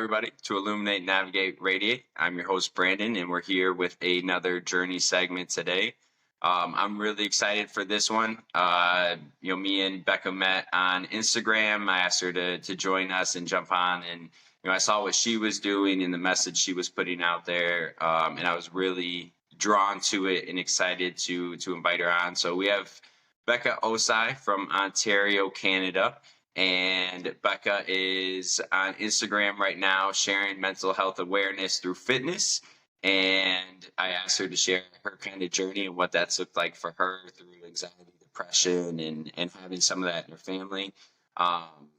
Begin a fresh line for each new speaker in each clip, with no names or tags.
everybody, to Illuminate, Navigate, Radiate. I'm your host, Brandon, and we're here with another journey segment today. I'm really excited for this one. Me and Becca met on Instagram. I asked her to join us and jump on, and I saw what she was doing and the message she was putting out there, and I was really drawn to it and excited to invite her on. So we have Becca Osei from Ontario, Canada. And Becca is on Instagram right now sharing mental health awareness through fitness. And I asked her to share her kind of journey and what that's looked like for her through anxiety, depression, and having some of that in her family.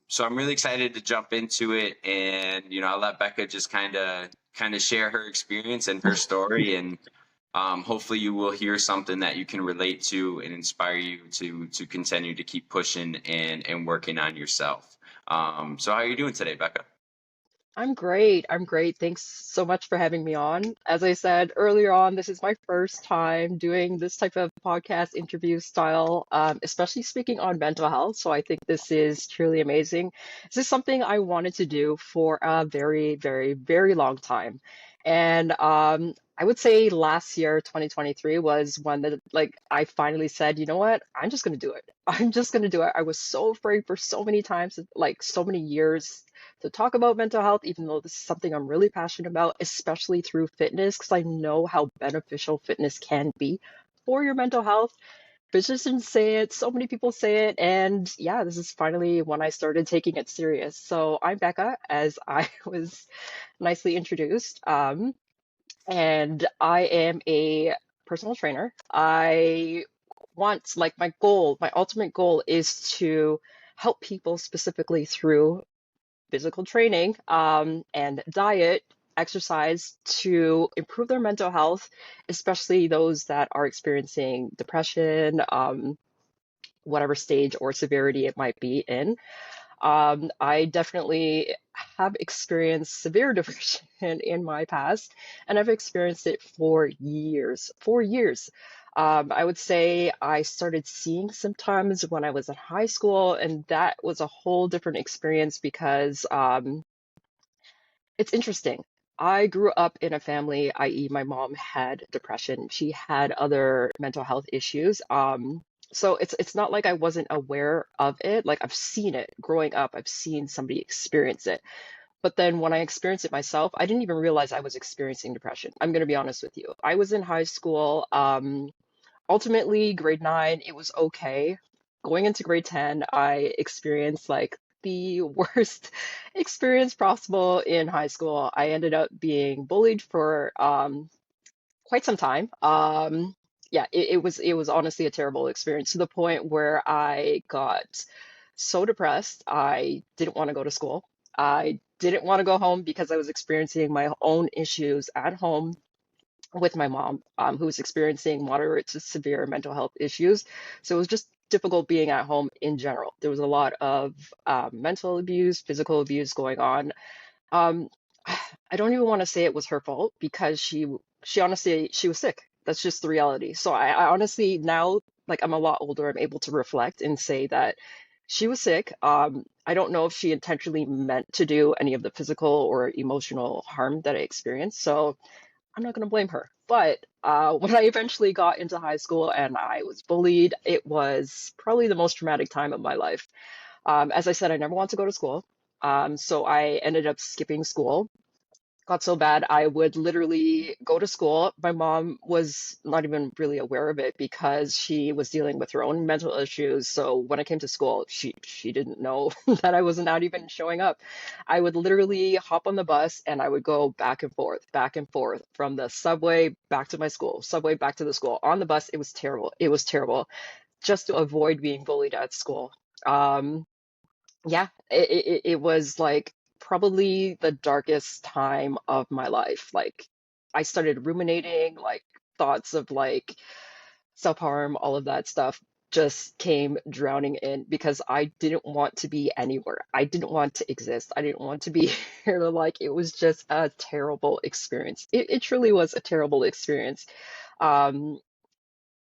So I'm really excited to jump into it, and I'll let Becca just kind of share her experience and her story, and hopefully you will hear something that you can relate to and inspire you to continue to keep pushing and working on yourself. So how are you doing today, Becca?
I'm great. I'm great. Thanks so much for having me on. As I said earlier on, this is my first time doing this type of podcast interview style, especially speaking on mental health. So I think this is truly amazing. This is something I wanted to do for a very, very, very long time. And I would say last year, 2023, was when I finally said, you know what? I'm just going to do it. I'm just going to do it. I was so afraid for so many times, like so many years to talk about mental health, even though this is something I'm really passionate about, especially through fitness, because I know how beneficial fitness can be for your mental health. Physicians say it, so many people say it, and yeah, this is finally when I started taking it serious. So I'm Becca, as I was nicely introduced, and I am a personal trainer. I want, like, my ultimate goal is to help people specifically through physical training and diet, exercise to improve their mental health, especially those that are experiencing depression, whatever stage or severity it might be in. I definitely have experienced severe depression in my past, and I've experienced it for years. 4 years. I would say I started seeing symptoms when I was in high school, and that was a whole different experience because it's interesting. I grew up in a family, i.e., my mom had depression. She had other mental health issues. So it's not like I wasn't aware of it. Like I've seen it growing up. I've seen somebody experience it. But then when I experienced it myself, I didn't even realize I was experiencing depression. I'm going to be honest with you. I was in high school. Ultimately, grade nine, it was okay. Going into grade 10, I experienced like the worst experience possible in high school. I ended up being bullied for quite some time. Yeah, it was honestly a terrible experience to the point where I got so depressed. I didn't want to go to school. I didn't want to go home because I was experiencing my own issues at home with my mom, who was experiencing moderate to severe mental health issues. So it was just difficult being at home in general. There was a lot of mental abuse, physical abuse going on. Um, I don't even want to say it was her fault because she honestly she was sick. That's just the reality. So I honestly now, like I'm a lot older, I'm able to reflect and say that she was sick. I don't know if she intentionally meant to do any of the physical or emotional harm that I experienced. So I'm not going to blame her. But when I eventually got into high school and I was bullied, it was probably the most traumatic time of my life. As I said, I never wanted to go to school. So I ended up skipping school. Got so bad, I would literally go to school. My mom was not even really aware of it because she was dealing with her own mental issues. So when I came to school, she didn't know that I was not even showing up. I would literally hop on the bus and I would go back and forth from the subway back to my school, subway back to the school. On the bus, it was terrible. It was terrible just to avoid being bullied at school. Um, yeah, it was like probably the darkest time of my life. Like I started ruminating, like thoughts of like self-harm, all of that stuff just came drowning in because I didn't want to be anywhere. I didn't want to exist. I didn't want to be here. Like it was just a terrible experience. It truly was a terrible experience. Um,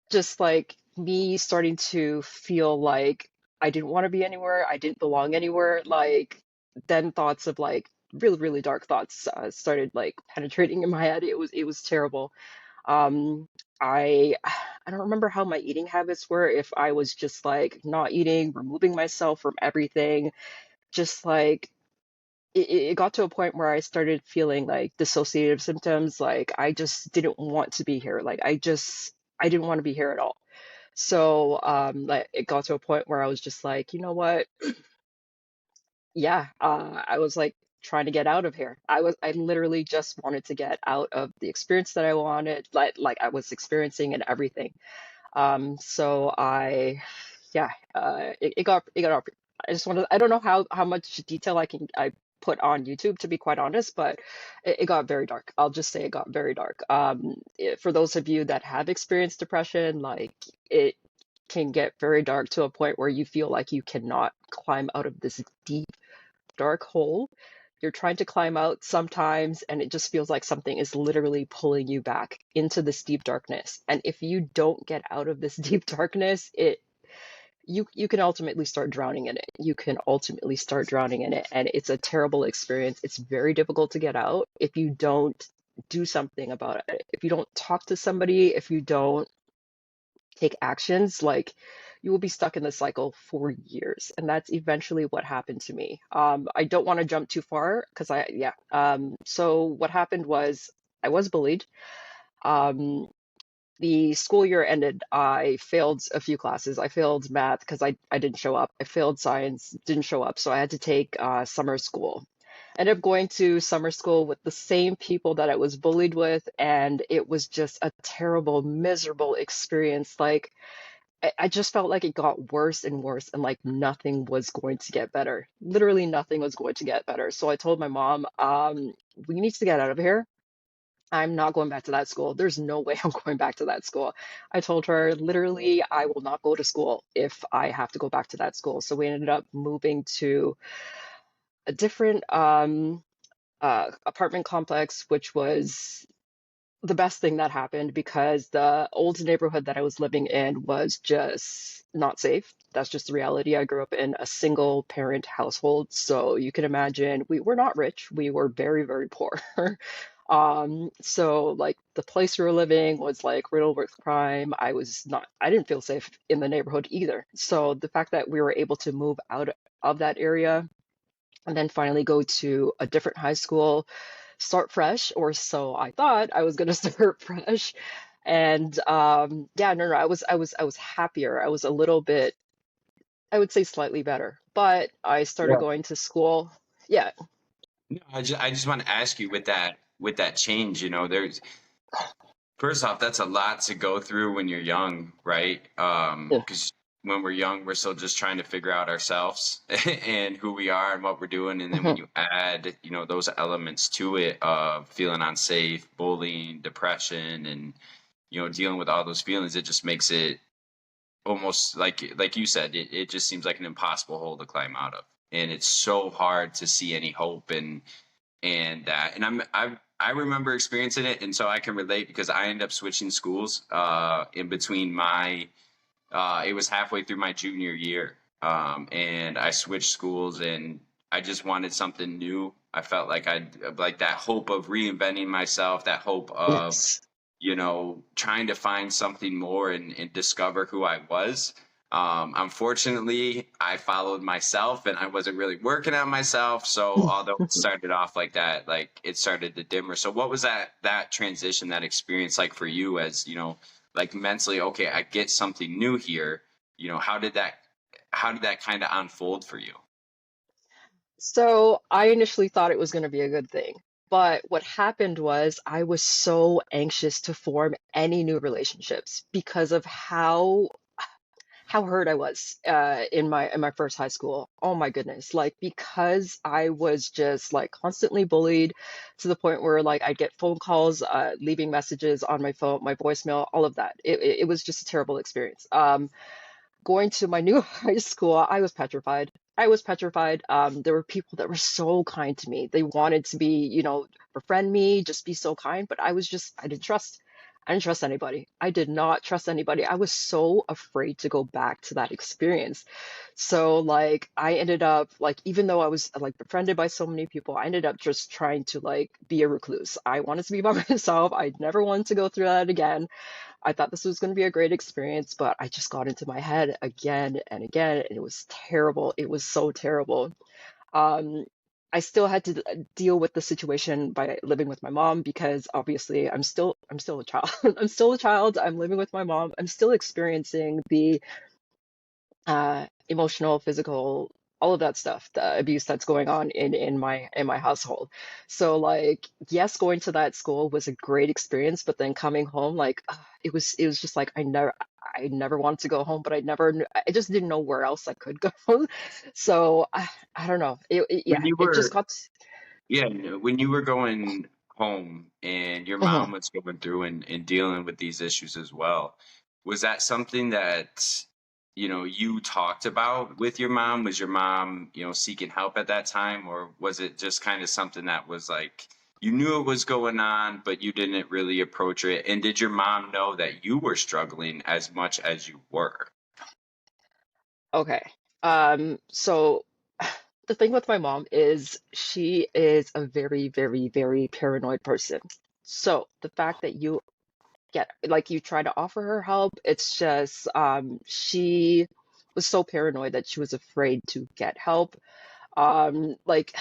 just like me starting to feel like I didn't want to be anywhere, I didn't belong anywhere. Like then thoughts of like really, really dark thoughts started like penetrating in my head. It was terrible. Um, I I don't remember how my eating habits were, if I was just like not eating, removing myself from everything, just like it got to a point where I started feeling like dissociative symptoms, like I just didn't want to be here. Like I didn't want to be here at all. So like it got to a point where I was just like, you know what? Yeah, I was like trying to get out of here. I literally just wanted to get out of the experience that I wanted, like I was experiencing and everything. So yeah, it got up. I don't know how much detail I put on YouTube, to be quite honest, but it got very dark. I'll just say it got very dark. For those of you that have experienced depression, like it can get very dark to a point where you feel like you cannot climb out of this deep, dark hole. You're trying to climb out sometimes, and it just feels like something is literally pulling you back into this deep darkness. And if you don't get out of this deep darkness, you can ultimately start drowning in it. You can ultimately start drowning in it, and it's a terrible experience. It's very difficult to get out if you don't do something about it. If you don't talk to somebody, if you don't take actions, like you will be stuck in the cycle for years. And that's eventually what happened to me. I don't want to jump too far because yeah. So what happened was I was bullied. Um, the school year ended. I failed a few classes. I failed math because I didn't show up. I failed science, didn't show up. So I had to take summer school. Ended up going to summer school with the same people that I was bullied with, and it was just a terrible, miserable experience. Like I just felt like it got worse and worse, and like nothing was going to get better. Literally nothing was going to get better. So I told my mom, we need to get out of here. I'm not going back to that school. There's no way I'm going back to that school. I told her, literally, I will not go to school if I have to go back to that school. So we ended up moving to a different apartment complex, which was the best thing that happened because the old neighborhood that I was living in was just not safe. That's just the reality. I grew up in a single parent household. So you can imagine we were not rich. We were very, very poor. So like the place we were living was like riddled with crime. I didn't feel safe in the neighborhood either. So the fact that we were able to move out of that area and then finally go to a different high school, start fresh, or so I thought I was going to start fresh. And yeah, no, I was happier. I was a little bit, I would say slightly better, but I started
Yeah.
going to school. Yeah.
No, I just want to ask you with that change, there's first off, that's a lot to go through when you're young, right?
Yeah.
Because when we're young, we're still just trying to figure out ourselves and who we are and what we're doing. And then when
Mhm.
you add, those elements to it of feeling unsafe, bullying, depression, and dealing with all those feelings, it just makes it almost like you said, it just seems like an impossible hole to climb out of. And it's so hard to see any hope and that. And I remember experiencing it, and so I can relate because I ended up switching schools in between my it was halfway through my junior year, and I switched schools, and I just wanted something new. I felt like I like that hope of reinventing myself, that hope of
Yes.
trying to find something more and discover who I was. Unfortunately, I followed myself and I wasn't really working on myself. So although it started off like that, like it started to dimmer. So what was that transition, that experience like for you as, like mentally, okay, I get something new here. How did that kind of unfold for you?
So I initially thought it was going to be a good thing. But what happened was I was so anxious to form any new relationships because of how hurt I was in my first high school. Oh my goodness. Like because I was just like constantly bullied to the point where like I'd get phone calls, leaving messages on my phone, my voicemail, all of that. It was just a terrible experience. Going to my new high school, I was petrified. I was petrified. There were people that were so kind to me. They wanted to be, befriend me, just be so kind, but I didn't trust. I didn't trust anybody. I did not trust anybody. I was so afraid to go back to that experience. So like I ended up like even though I was like befriended by so many people, I ended up just trying to like be a recluse. I wanted to be by myself. I never wanted to go through that again. I thought this was going to be a great experience, but I just got into my head again and again, and it was terrible. It was so terrible. Um, I still had to deal with the situation by living with my mom because obviously I'm still a child. I'm still a child. I'm living with my mom. I'm still experiencing the emotional, physical, all of that stuff, the abuse that's going on in my household. So like, yes, going to that school was a great experience, but then coming home, like, it was just like I never wanted to go home, but I just didn't know where else I could go. So I don't know.
When
Yeah,
you
it just
were,
got.
yeah, no, when you were going home and your
Mhm.
mom was going through and dealing with these issues as well, was that something that, you talked about with your mom? Was your mom, seeking help at that time, or was it just kind of something that was like you knew it was going on, but you didn't really approach it? And did your mom know that you were struggling as much as you were?
Okay. So the thing with my mom is she is a very, very, very paranoid person. So the fact that you get like you try to offer her help, it's just she was so paranoid that she was afraid to get help. Like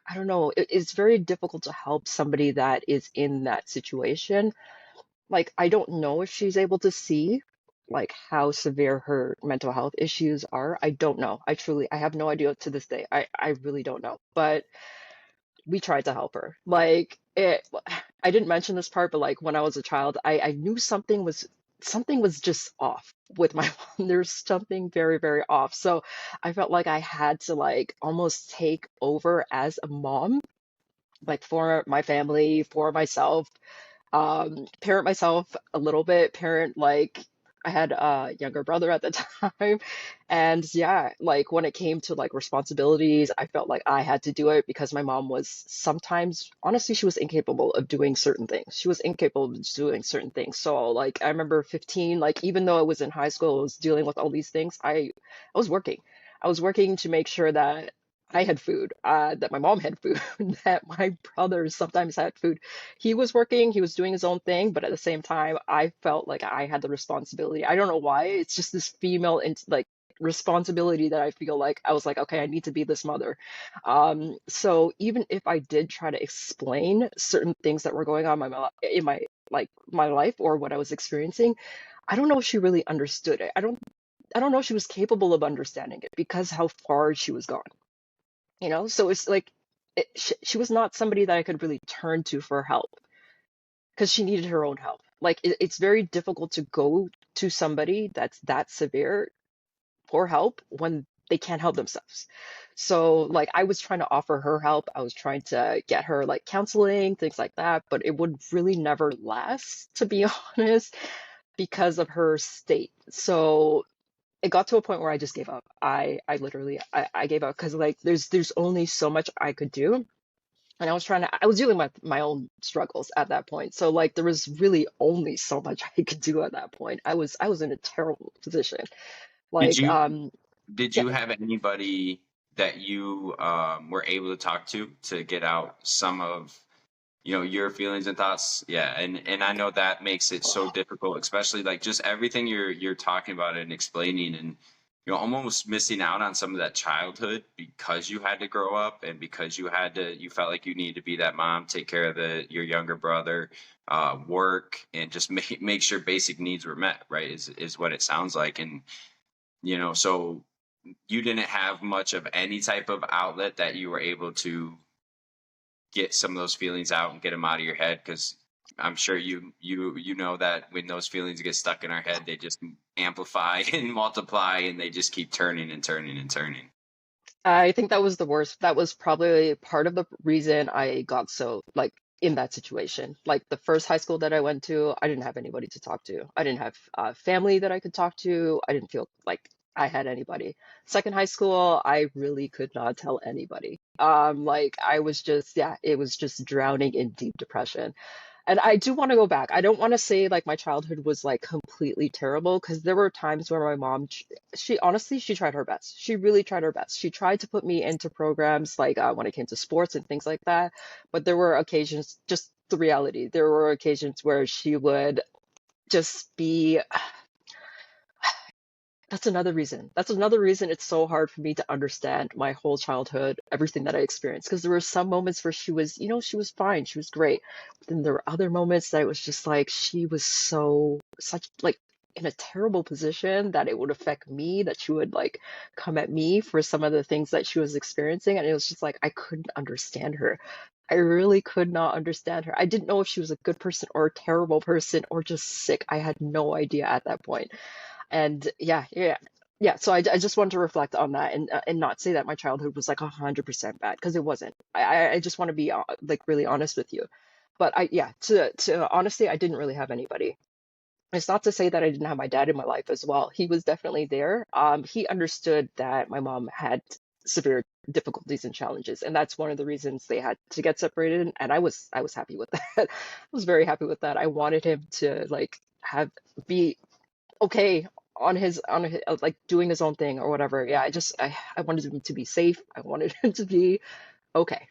I don't know, it's very difficult to help somebody that is in that situation. Like I don't know if she's able to see like how severe her mental health issues are. I don't know. I have no idea to this day. I really don't know. But we tried to help her. Like it I didn't mention this part, but like when I was a child, I knew something was just off with my mom. There's something very, very off. So I felt like I had to like almost take over as a mom, like for my family, for myself, parent myself a little bit, parent like I had a younger brother at the time. And yeah, like when it came to like responsibilities, I felt like I had to do it because my mom was sometimes, honestly, she was incapable of doing certain things. She was incapable of doing certain things. So like I remember 15, like even though I was in high school, I was dealing with all these things, I was working. I was working to make sure that I had food, that my mom had food, that my brothers sometimes had food. He was working, he was doing his own thing, but at the same time, I felt like I had the responsibility. I don't know why. It's just this female like responsibility that I feel like I was like, okay, I need to be this mother. So even if I did try to explain certain things that were going on in my like my life or what I was experiencing, I don't know if she really understood it. I don't know if she was capable of understanding it because how far she was gone. So it's like she was not somebody that I could really turn to for help because she needed her own help. Like it's very difficult to go to somebody that's that severe for help when they can't help themselves. So like I was trying to offer her help. I was trying to get her like counseling, things like that, but it would really never last, to be honest, because of her state. So it got to a point where I just gave up. I literally I gave up because like there's only so much I could do. And I was dealing with my own struggles at that point. So like there was really only so much I could do at that point. I was in a terrible position.
Did
Like
you did
yeah.
you have anybody that you were able to talk to get out some of your feelings and thoughts? Yeah, and I know that makes it so difficult, especially like just everything you're talking about and explaining, and almost missing out on some of that childhood because you had to grow up and because you felt like you needed to be that mom, take care of your younger brother, work, and just make sure basic needs were met, right? Is what it sounds like. And so you didn't have much of any type of outlet that you were able to get some of those feelings out and get them out of your head, because I'm sure you know that when those feelings get stuck in our head, they just amplify and multiply, and they just keep turning and turning and turning.
I think that was the worst. That was probably part of the reason I got so like in that situation. Like the first high school that I went to, I didn't have anybody to talk to. I didn't have family that I could talk to. I didn't feel like I had anybody. Second high school, I really could not tell anybody. Like I was just, yeah, it was just drowning in deep depression. And I do want to go back. I don't want to say like my childhood was like completely terrible because there were times where my mom, she honestly, she tried her best. She really tried her best. She tried to put me into programs like when it came to sports and things like that. But there were occasions, just the reality, there were occasions where she would just be that's another reason. That's another reason it's so hard for me to understand my whole childhood, everything that I experienced. Because there were some moments where she was, she was fine, she was great. But then there were other moments that it was just like she was such like in a terrible position that it would affect me, that she would like come at me for some of the things that she was experiencing. And it was just like I couldn't understand her. I really could not understand her. I didn't know if she was a good person or a terrible person or just sick. I had no idea at that point. And yeah. So I just wanted to reflect on that and not say that my childhood was like 100% bad because it wasn't. I just want to be like really honest with you. But to honestly, I didn't really have anybody. It's not to say that I didn't have my dad in my life as well. He was definitely there. He understood that my mom had severe difficulties and challenges, and that's one of the reasons they had to get separated. And I was happy with that. I was very happy with that. I wanted him to like have be okay on his like doing his own thing or whatever. Yeah, I wanted him to be safe. I wanted him to be okay.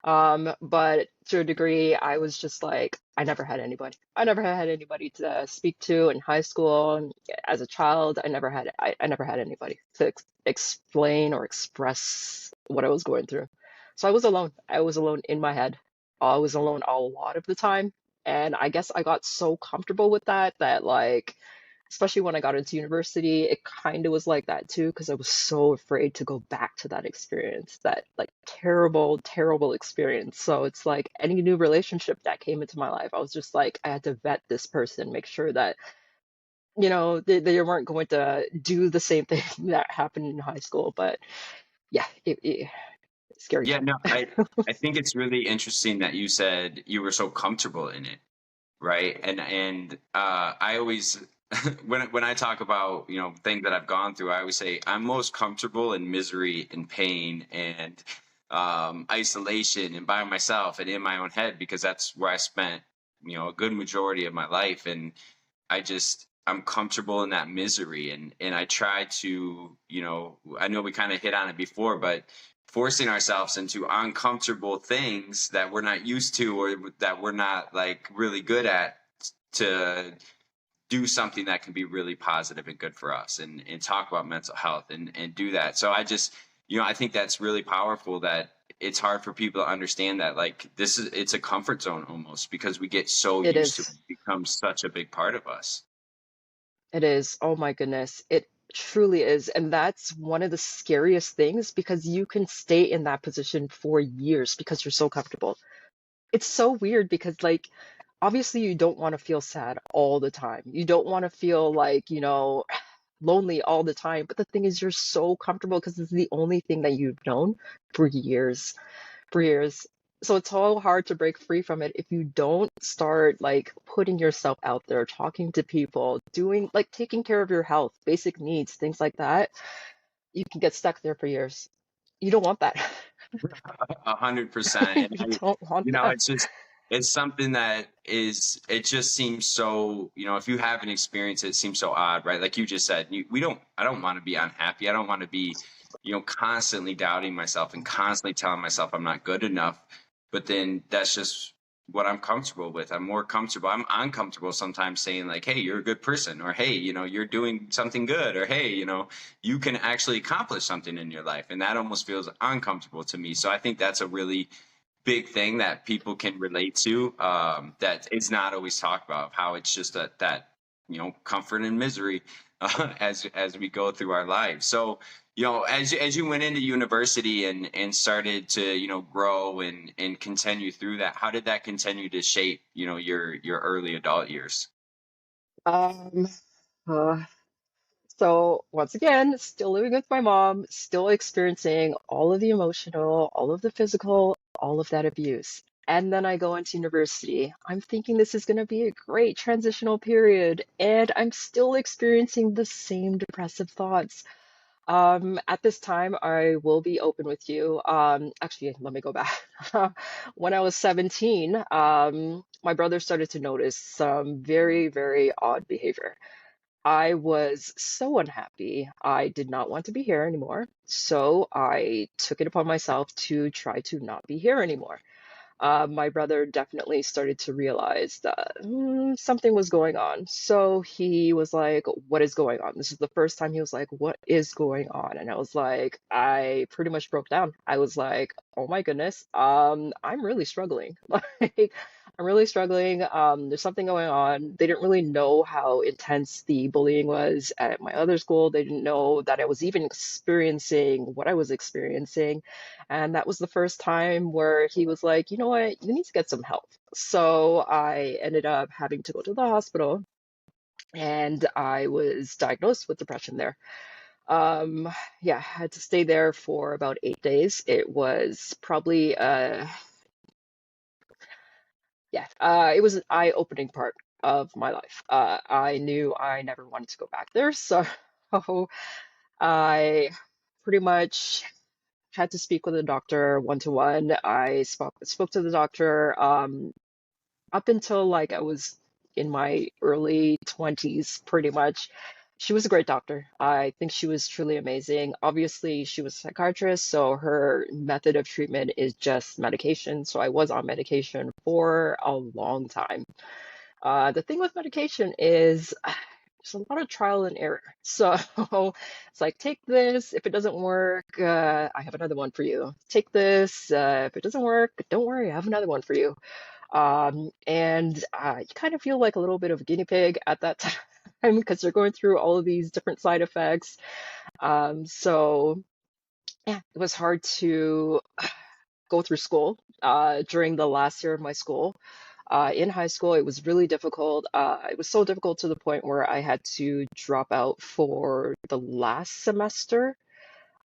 But to a degree, I was just like, I never had anybody. I never had anybody to speak to in high school. And as a child, I never had anybody to explain or express what I was going through. So I was alone. I was alone in my head. I was alone a lot of the time. And I guess I got so comfortable with that like especially when I got into university, it kind of was like that too, because I was so afraid to go back to that experience, that like terrible, terrible experience. So it's like any new relationship that came into my life, I was just like, I had to vet this person, make sure that, they weren't going to do the same thing that happened in high school. But yeah, scary
Yeah,
time.
no, I think it's really interesting that you said you were so comfortable in it, right? And I always when I talk about, things that I've gone through, I always say I'm most comfortable in misery and pain and isolation and by myself and in my own head because that's where I spent, a good majority of my life. And I'm comfortable in that misery, and I try to, I know we kind of hit on it before, but forcing ourselves into uncomfortable things that we're not used to or that we're not like really good at to do something that can be really positive and good for us, and talk about mental health and do that. So I think that's really powerful, that it's hard for people to understand that like it's a comfort zone almost because we get so
It
used to it,
is.
it becomes such a big part of us.
It is. Oh my goodness. It truly is. And that's one of the scariest things because you can stay in that position for years because you're so comfortable. It's so weird because, like, obviously, you don't want to feel sad all the time. You don't want to feel like, lonely all the time. But the thing is, you're so comfortable because it's the only thing that you've known for years for years. So it's so hard to break free from it if you don't start like putting yourself out there, talking to people, doing like taking care of your health, basic needs, things like that. You can get stuck there for years. You don't want that.
100%.
You don't want that.
It's something that it just seems so, if you haven't experienced it, it seems so odd, right? Like you just said, I don't want to be unhappy. I don't want to be, constantly doubting myself and constantly telling myself I'm not good enough. But then that's just what I'm comfortable with. I'm more comfortable. I'm uncomfortable sometimes saying like, hey, you're a good person, or hey, you're doing something good, or hey, you can actually accomplish something in your life. And that almost feels uncomfortable to me. So I think that's a really big thing that people can relate to, that is not always talked about, how it's just that comfort and misery as we go through our lives. So as you went into university and started to grow and continue through that, how did that continue to shape your early adult years?
Um, uh, so once again, still living with my mom, still experiencing all of the emotional, all of the physical, all of that abuse. And then I go into university. I'm thinking this is going to be a great transitional period, and I'm still experiencing the same depressive thoughts. At this time, I will be open with you. Actually, let me go back. When I was 17, my brother started to notice some very, very odd behavior. I was so unhappy. I did not want to be here anymore. So I took it upon myself to try to not be here anymore. My brother definitely started to realize that something was going on. So he was like, "What is going on?" This is the first time he was like, "What is going on?" And I was like, I pretty much broke down. I was like, "Oh my goodness, I'm really struggling. Like, I'm really struggling. There's something going on." They didn't really know how intense the bullying was at my other school. They didn't know that I was even experiencing what I was experiencing. And that was the first time where he was like, "You know what? You need to get some help." So I ended up having to go to the hospital and I was diagnosed with depression there. Um, yeah, I had to stay there for about 8 days. It was probably, it was an eye-opening part of my life. I knew I never wanted to go back there. So I pretty much had to speak with a doctor one to one. I spoke to the doctor up until like I was in my early 20s, pretty much. She was a great doctor. I think she was truly amazing. Obviously, she was a psychiatrist, so her method of treatment is just medication. So I was on medication for a long time. The thing with medication is there's a lot of trial and error. So it's like, take this. If it doesn't work, I have another one for you. Take this. If it doesn't work, don't worry, I have another one for you. And you kind of feel like a little bit of a guinea pig at that time because you're going through all of these different side effects. So yeah, it was hard to go through school during the last year of my school. In high school, it was really difficult. It was so difficult to the point where I had to drop out for the last semester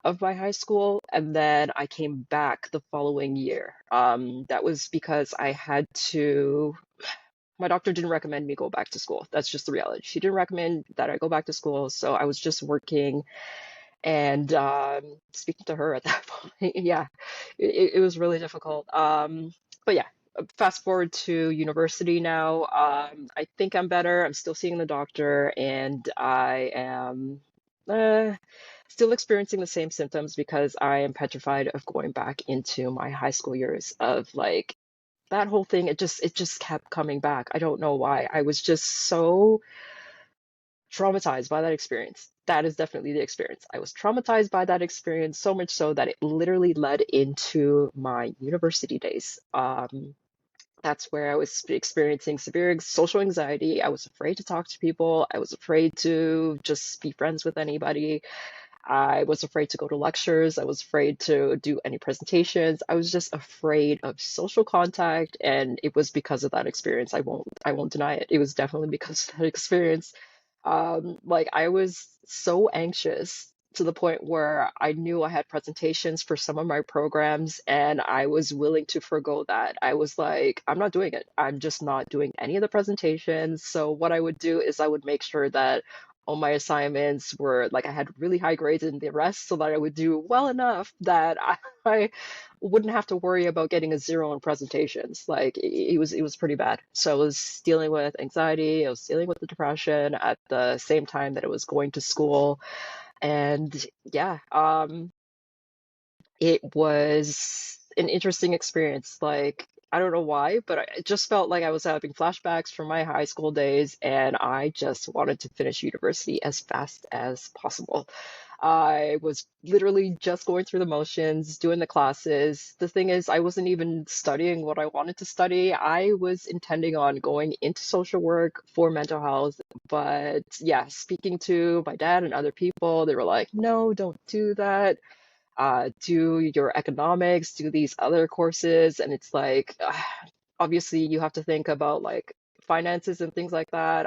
of my high school, and then I came back the following year. That was because I had to. My doctor didn't recommend me go back to school. That's just the reality. She didn't recommend that I go back to school, so I was just working and speaking to her at that point. Yeah, it was really difficult. But yeah, fast forward to university now. I think I'm better. I'm still seeing the doctor, and I am uh, still experiencing the same symptoms because I am petrified of going back into my high school years of like that whole thing. It just kept coming back. I don't know why. I was just so traumatized by that experience. That is definitely the experience. I was traumatized by that experience so much so that it literally led into my university days. That's where I was experiencing severe social anxiety. I was afraid to talk to people. I was afraid to just be friends with anybody. I was afraid to go to lectures. I was afraid to do any presentations. I was just afraid of social contact, and it was because of that experience. I won't deny it. It was definitely because of that experience. Like I was so anxious to the point where I knew I had presentations for some of my programs and I was willing to forego that. I was like, I'm not doing it. I'm just not doing any of the presentations. So what I would do is I would make sure that all my assignments were like I had really high grades in the rest so that I would do well enough that I wouldn't have to worry about getting a zero in presentations. Like it was pretty bad. So I was dealing with anxiety, I was dealing with the depression at the same time that I was going to school. And yeah, it was an interesting experience. Like, I don't know why, but it just felt like I was having flashbacks from my high school days, and I just wanted to finish university as fast as possible. I was literally just going through the motions, doing the classes. The thing is, I wasn't even studying what I wanted to study. I was intending on going into social work for mental health. But yeah, speaking to my dad and other people, they were like, no, don't do that, do your economics, do these other courses. And it's like, obviously, you have to think about like finances and things like that.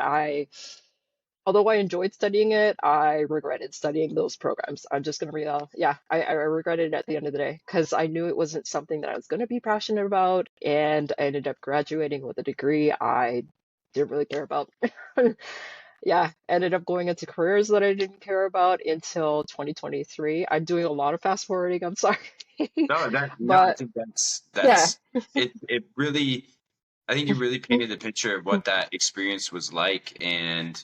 Although I enjoyed studying it, I regretted studying those programs. I'm just gonna be, yeah, I regretted it at the end of the day because I knew it wasn't something that I was gonna be passionate about, and I ended up graduating with a degree I didn't really care about. Yeah, ended up going into careers that I didn't care about until 2023. I'm doing a lot of fast forwarding, I'm sorry.
No, I
But
think
yeah.
that's it really I think you really painted the picture of what that experience was like, and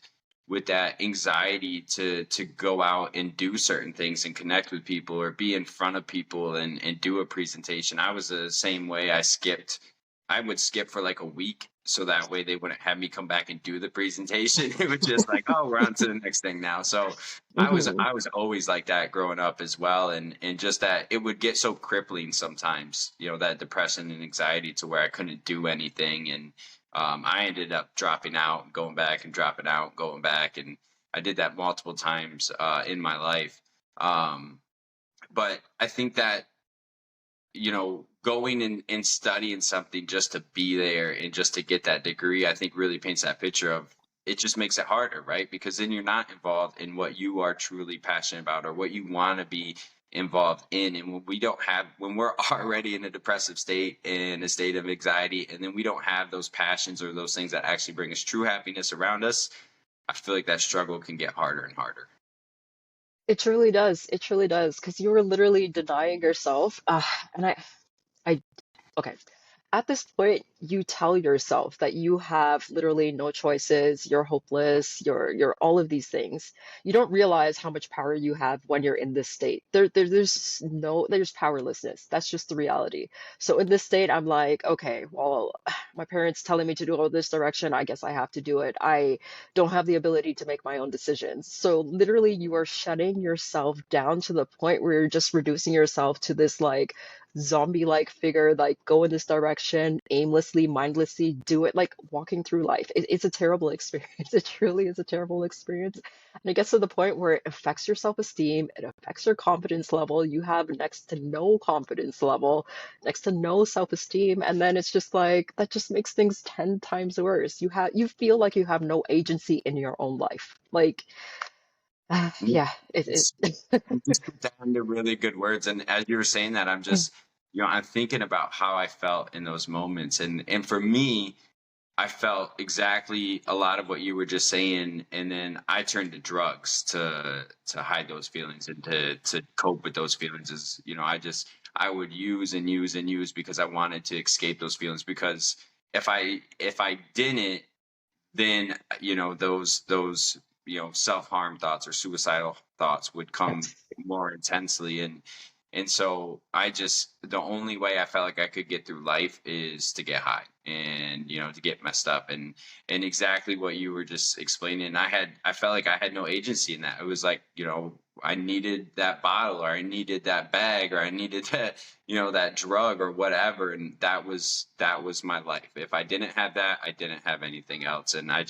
with that anxiety to go out and do certain things and connect with people or be in front of people and do a presentation. I was the same way. I would skip for like a week so that way they wouldn't have me come back and do the presentation. It was just like, oh, we're on to the next thing now. So
Hmm.
I was always like that growing up as well, and just that it would get so crippling sometimes, that depression and anxiety to where I couldn't do anything, and I ended up dropping out, going back, and dropping out, going back, and I did that multiple times in my life. Um, but I think that going and studying something just to be there and just to get that degree, I think really paints that picture of it just makes it harder, right? Because then you're not involved in what you are truly passionate about or what you want to be involved in. And when we're already in a depressive state and a state of anxiety, and then we don't have those passions or those things that actually bring us true happiness around us, I feel like that struggle can get harder and harder.
It truly does. It truly does. Because you were literally denying yourself. And I, okay. At this point, you tell yourself that you have literally no choices, you're hopeless, you're all of these things. You don't realize how much power you have when you're in this state. There's powerlessness. That's just the reality. So in this state, I'm like, okay, well, my parents telling me to do all this direction, I guess I have to do it. I don't have the ability to make my own decisions. So literally, you are shutting yourself down to the point where you're just reducing yourself to this like zombie-like figure, like go in this direction, aimlessly, mindlessly do it, like walking through life. It's a terrible experience. It truly is a terrible experience. And it gets to the point where it affects your self-esteem, it affects your confidence level. You have next to no confidence level, next to no self-esteem, and then it's just like that just makes things 10 times worse. You feel like you have no agency in your own life. Like, yeah,
It's you just put that into really good words. And as you were saying that, I'm thinking about how I felt in those moments. And for me, I felt exactly a lot of what you were just saying. And then I turned to drugs to hide those feelings and to cope with those feelings. I would use and use and use because I wanted to escape those feelings. Because if I didn't, then those self-harm thoughts or suicidal thoughts would come more intensely, and so the only way I felt like I could get through life is to get high and to get messed up, and exactly what you were just explaining. I felt like I had no agency in that. It was like, I needed that bottle, or I needed that bag, or I needed that drug or whatever, and that was my life. If I didn't have that, I didn't have anything else. And I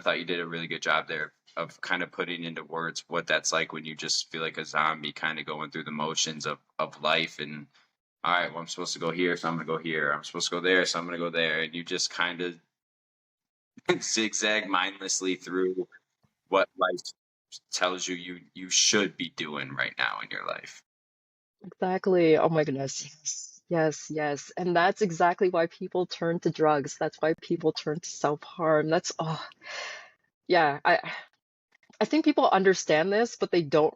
thought you did a really good job there of kind of putting into words what that's like when you just feel like a zombie kind of going through the motions of life. And all right, well, I'm supposed to go here, so I'm gonna go here. I'm supposed to go there, so I'm gonna go there, and you just kind of zigzag mindlessly through what life tells you should be doing right now in your life.
Exactly. Oh my goodness. Yes. Yes, yes. And that's exactly why people turn to drugs. That's why people turn to self-harm. Yeah, I think people understand this, but they don't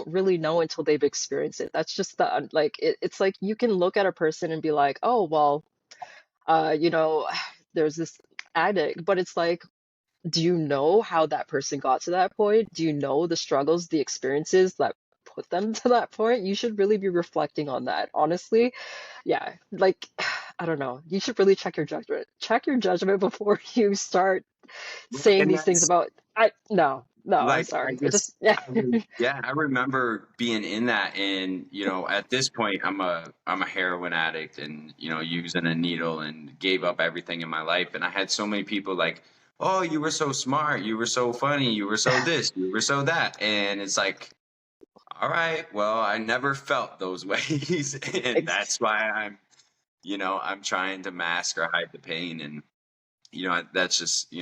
really know until they've experienced it. That's just it's like you can look at a person and be like, "Oh, well, uh, you know, there's this addict," but it's like, do you know how that person got to that point? Do you know the struggles, the experiences that put them to that point? You should really be reflecting on that, honestly. Yeah, like, I don't know. You should really check your judgment. Check your judgment before you start saying
And
these things
that's
about, no, I'm
like
sorry. It just, yeah.
yeah, I remember being in that, and at this point I'm a heroin addict, and using a needle, and gave up everything in my life. And I had so many people like, oh, you were so smart, you were so funny, you were so this, you were so that. And it's like, all right, well, I never felt those ways, and
Ex
that's why I'm trying to mask or hide the pain. And that's just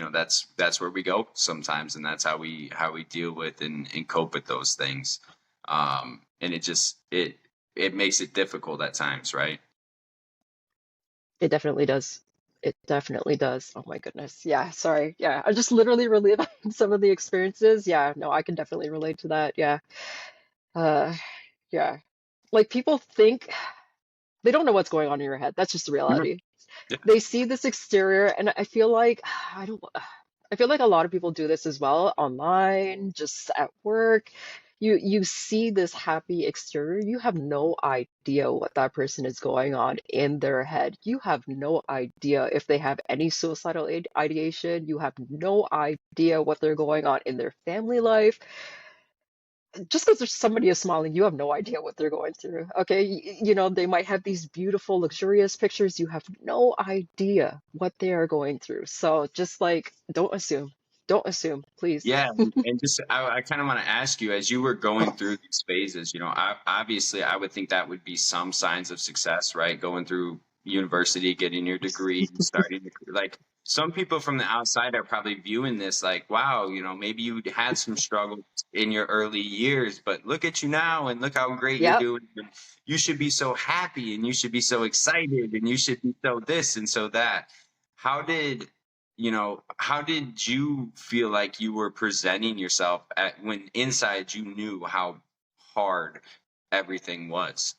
that's where we go sometimes, and that's how we deal with and cope with those things. And it makes it difficult at times, right?
it definitely does. It definitely does. Oh my goodness. Yeah, sorry. Yeah, I just literally reliving some of the experiences. Yeah, no, I can definitely relate to that. Yeah. Uh, yeah. Like people think they don't know what's going on in your head. That's just the
Mhm.
reality.
Yeah.
They see this exterior, and I feel like I don't. I feel like a lot of people do this as well online, just at work. You see this happy exterior. You have no idea what that person is going on in their head. You have no idea if they have any suicidal ideation. You have no idea what they're going on in their family life. Just because there's somebody is smiling, you have no idea what they're going through. Okay, they might have these beautiful, luxurious pictures. You have no idea what they are going through. So just like, don't assume. Don't assume, please.
Yeah, and just I kind of want to ask you, as you were going through these phases, obviously I would think that would be some signs of success, right? Going through university, getting your degree, starting to, like, some people from the outside are probably viewing this like, wow, maybe you had some struggles in your early years, but look at you now and look how great you're
Yep.
doing. And you should be so happy and you should be so excited and you should be so this and so that. How did how did you feel like you were presenting yourself when inside you knew how hard everything was?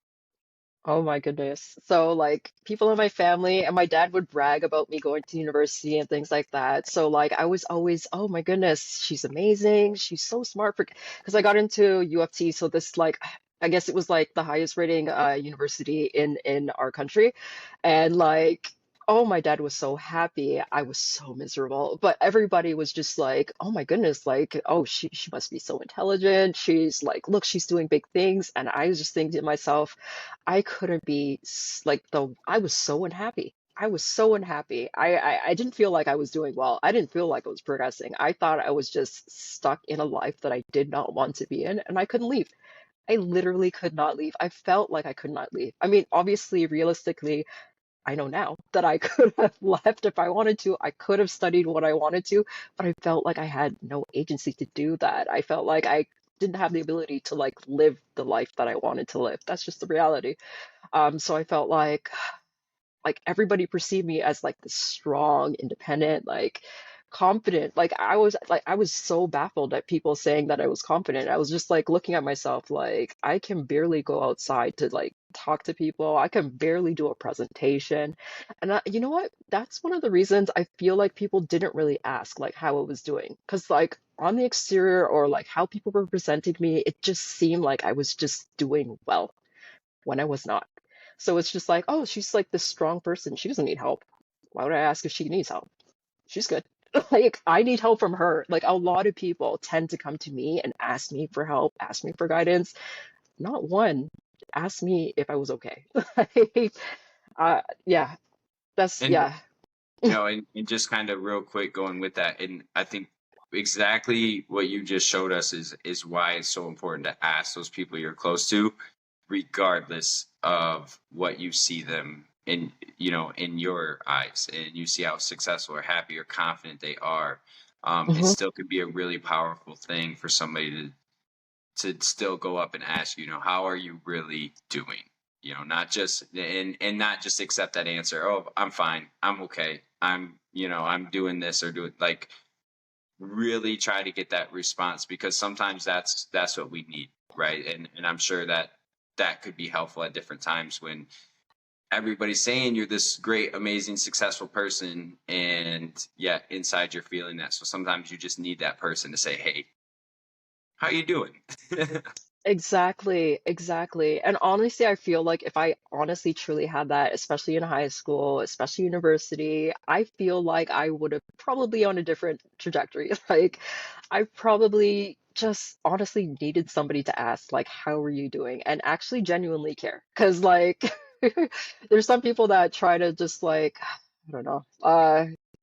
Oh my goodness. So like people in my family and my dad would brag about me going to university and things like that. So like I was always, oh my goodness, she's amazing. She's so smart for because I got into U of T, so this like I guess it was like the highest rating university in our country. And like oh my dad was so happy. I was so miserable. But everybody was just like, oh my goodness, like, oh she must be so intelligent. She's like, look, she's doing big things. And I was just thinking to myself, I couldn't be like I was so unhappy. I was so unhappy. I didn't feel like I was doing well. I didn't feel like I was progressing. I thought I was just stuck in a life that I did not want to be in, and I couldn't leave. I literally could not leave. I felt like I could not leave. I mean, obviously, realistically, I know now that I could have left if I wanted to. I could have studied what I wanted to, but I felt like I had no agency to do that. I felt like I didn't have the ability to like live the life that I wanted to live. That's just the reality. So I felt like everybody perceived me as like the strong, independent, like confident. Like I was so baffled at people saying that I was confident. I was just like looking at myself like I can barely go outside to like talk to people. I can barely do a presentation. And you know what? That's one of the reasons I feel like people didn't really ask like how I was doing. Because like on the exterior or like how people were presenting me, it just seemed like I was just doing well when I was not. So it's just like, oh, she's like this strong person. She doesn't need help. Why would I ask if she needs help? She's good. Like, I need help from her. Like, a lot of people tend to come to me and ask me for help, ask me for guidance. Not one asked me if I was okay. Like, yeah, that's,
And
yeah.
and just kind of real quick going with that, and I think exactly what you just showed us is why it's so important to ask those people you're close to, regardless of what you see them in, in your eyes, and you see how successful or happy or confident they are. It
Mhm.
still could be a really powerful thing for somebody to still go up and ask, how are you really doing? Not just and not just accept that answer. Oh, I'm fine. I'm okay. I'm doing this or doing, like, really try to get that response, because sometimes that's what we need, right? And I'm sure that that could be helpful at different times when everybody's saying you're this great, amazing, successful person, and yet inside you're feeling that. So sometimes you just need that person to say, "Hey, how you doing?"
Exactly, exactly. And honestly, I feel like if I honestly truly had that, especially in high school, especially university, I feel like I would have probably on a different trajectory. Like, I probably just honestly needed somebody to ask, like, how are you doing? And actually genuinely care. Because, like, there's some people that try to just, like, I don't know,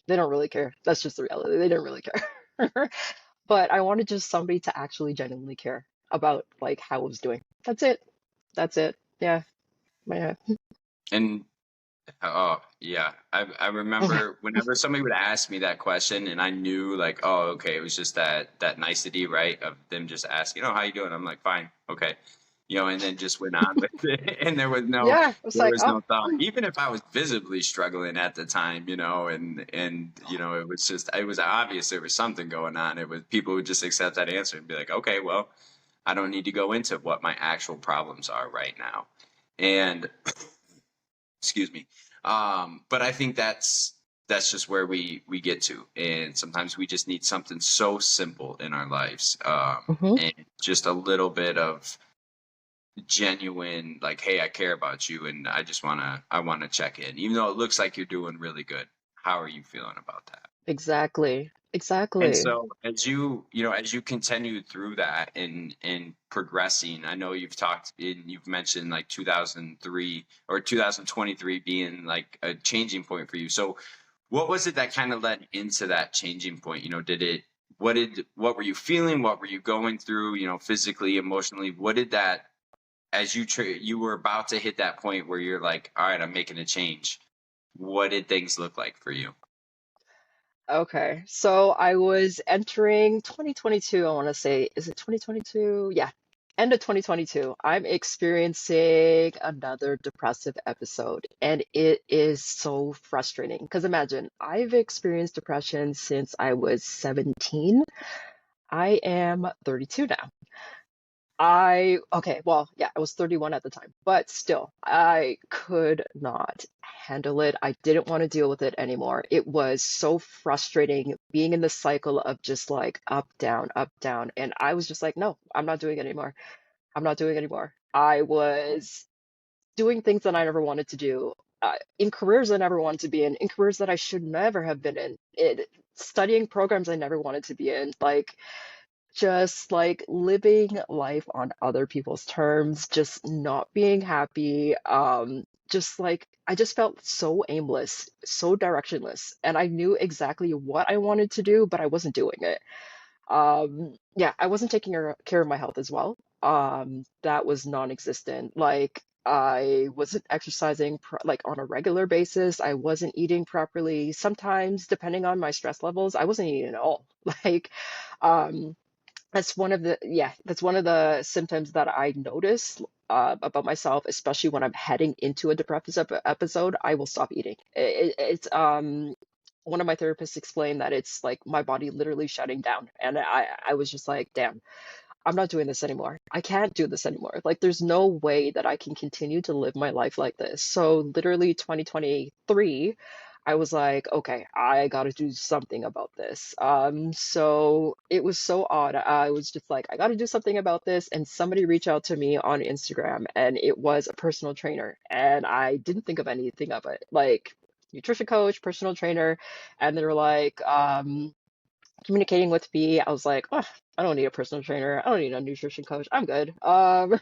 they don't really care. That's just the reality. They didn't really care. But I wanted just somebody to actually genuinely care about like how I was doing. That's it. That's it. Yeah. Yeah.
And oh yeah, I remember whenever somebody would ask me that question, and I knew, like, oh, okay, it was just that nicety, right, of them just asking, oh, how you doing? I'm like, fine, okay. and then just went on with it. And there was no,
Yeah, I was
there
like,
was
oh,
no thought, even if I was visibly struggling at the time, and, it was just, it was obvious there was something going on. It was, people would just accept that answer and be like, okay, well, I don't need to go into what my actual problems are right now. And excuse me. But I think that's just where we get to, and sometimes we just need something so simple in our lives,
hmm
and just a little bit of genuine, like, hey, I care about you, and I want to check in, even though it looks like you're doing really good. How are you feeling about that?
exactly,
And
exactly.
so as you continue through that and progressing, I know you've mentioned like 2003 or 2023 being like a changing point for you. So what was it that kind of led into that changing point? What were you feeling? What were you going through, physically, emotionally? What did that, as you were about to hit that point where you're like, all right, I'm making a change. What did things look like for you?
Okay, so I was entering 2022, I want to say, is it 2022? Yeah, end of 2022. I'm experiencing another depressive episode, and it is so frustrating. Because imagine, I've experienced depression since I was 17. I am 32 now. Okay, well, yeah, I was 31 at the time, but still, I could not handle it. I didn't want to deal with it anymore. It was so frustrating being in the cycle of just like up, down, up, down. And I was just like, no, I'm not doing it anymore. I'm not doing it anymore. I was doing things that I never wanted to do, in careers I never wanted to be in careers that I should never have been in, studying programs I never wanted to be in. Like, just like living life on other people's terms, just not being happy. Just like I just felt so aimless, so directionless, and I knew exactly what I wanted to do, but I wasn't doing it. Yeah, I wasn't taking care of my health as well. That was non-existent. Like I wasn't exercising like on a regular basis. I wasn't eating properly. Sometimes, depending on my stress levels, I wasn't eating at all. Like, um, that's one of the symptoms that I notice about myself, especially when I'm heading into a depressive episode. I will stop eating. It's one of my therapists explained that it's like my body literally shutting down, and I was just like, damn, I'm not doing this anymore. I can't do this anymore. Like, there's no way that I can continue to live my life like this. So, literally, 2023, I was like, okay, I got to do something about this. So it was so odd. I was just like, I got to do something about this. And somebody reached out to me on Instagram, and it was a personal trainer. And I didn't think of anything of it. Like, nutrition coach, personal trainer. And they were like, communicating with me, I was like, oh, I don't need a personal trainer. I don't need a nutrition coach. I'm good. I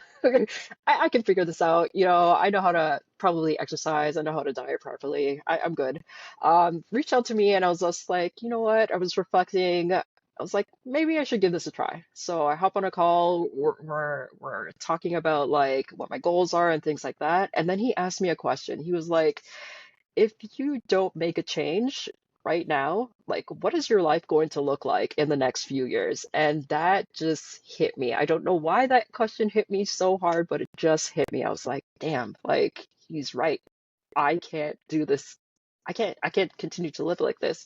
can figure this out. I know how to probably exercise. I know how to diet properly. I'm good. Reached out to me, and I was just like, you know what? I was reflecting. I was like, maybe I should give this a try. So I hop on a call. We're talking about like what my goals are and things like that. And then he asked me a question. He was like, if you don't make a change right now, like what is your life going to look like in the next few years? And that just hit me. I don't know why that question hit me so hard, but it just hit me. I was like, damn, like he's right. I can't do this. I can't continue to live like this.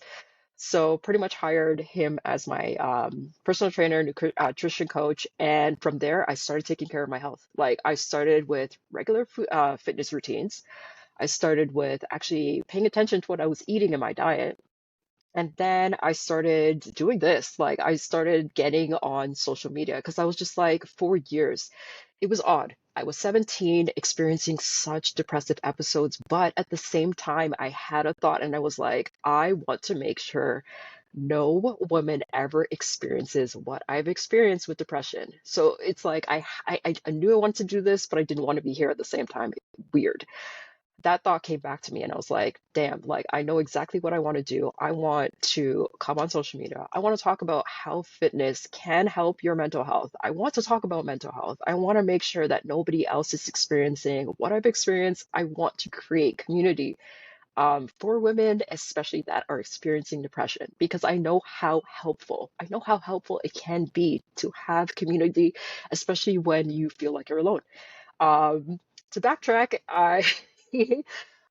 So pretty much hired him as my personal trainer, nutrition coach, and from there I started taking care of my health. Like I started with regular fitness routines. I started with actually paying attention to what I was eating in my diet. And then I started doing this. Like, I started getting on social media because I was just like, for years, it was odd. I was 17, experiencing such depressive episodes, but at the same time, I had a thought and I was like, I want to make sure no woman ever experiences what I've experienced with depression. So it's like I knew I wanted to do this, but I didn't want to be here at the same time. Weird. That thought came back to me and I was like, damn, like I know exactly what I want to do. I want to come on social media. I want to talk about how fitness can help your mental health. I want to talk about mental health. I want to make sure that nobody else is experiencing what I've experienced. I want to create community. for women, especially that are experiencing depression, because I know how helpful it can be to have community, especially when you feel like you're alone. Um, to backtrack, I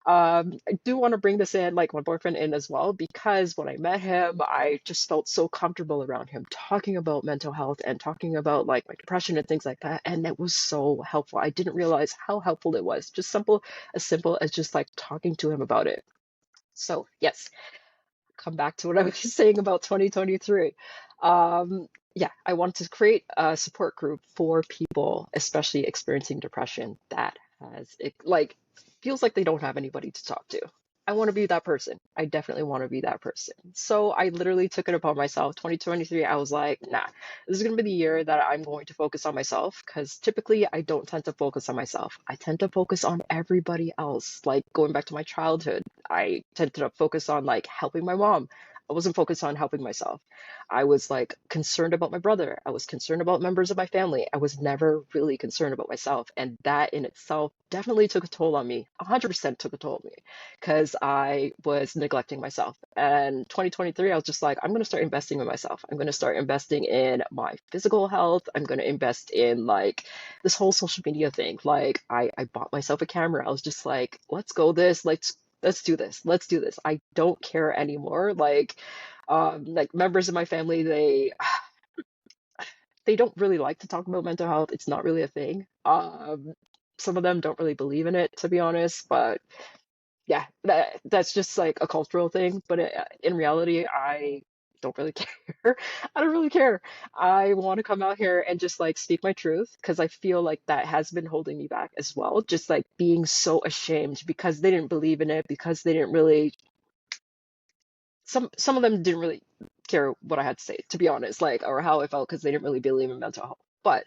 I do want to bring this in, like my boyfriend in as well, because when I met him, I just felt so comfortable around him talking about mental health and talking about like my depression and things like that. And it was so helpful. I didn't realize how helpful it was. Just simple as just like talking to him about it. So yes, come back to what I was saying about 2023. Yeah, I wanted to create a support group for people, especially experiencing depression, that has it like feels like they don't have anybody to talk to. I want to be that person. I definitely want to be that person. So I literally took it upon myself. 2023, I was like, nah, this is going to be the year that I'm going to focus on myself because typically I don't tend to focus on myself. I tend to focus on everybody else. Like going back to my childhood, I tended to focus on like helping my mom. I wasn't focused on helping myself. I was like concerned about my brother. I was concerned about members of my family. I was never really concerned about myself. And that in itself definitely took a toll on me. 100% took a toll on me because I was neglecting myself. And 2023, I was just like, I'm going to start investing in myself. I'm going to start investing in my physical health. I'm going to invest in like this whole social media thing. Like I bought myself a camera. I was just like, let's go this. Let's do this. Let's do this. I don't care anymore. Like members of my family, they don't really like to talk about mental health. It's not really a thing. Some of them don't really believe in it, to be honest. But yeah, that's just like a cultural thing. But in reality, I don't really care. I don't really care. I want to come out here and just like speak my truth because I feel like that has been holding me back as well. Just like being so ashamed because they didn't believe in it, because they didn't really some of them didn't really care what I had to say, to be honest, like or how I felt because they didn't really believe in mental health. But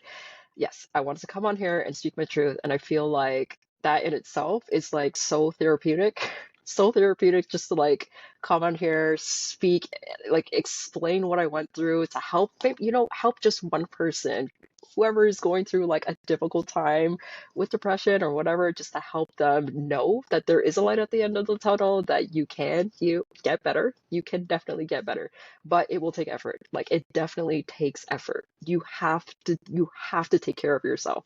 yes, I wanted to come on here and speak my truth, and I feel like that in itself is like so therapeutic, so therapeutic just to like come on here, speak, like explain what I went through to help, help just one person, whoever is going through like a difficult time with depression or whatever, just to help them know that there is a light at the end of the tunnel, that you get better. You can definitely get better, but it will take effort. Like it definitely takes effort. You have to take care of yourself.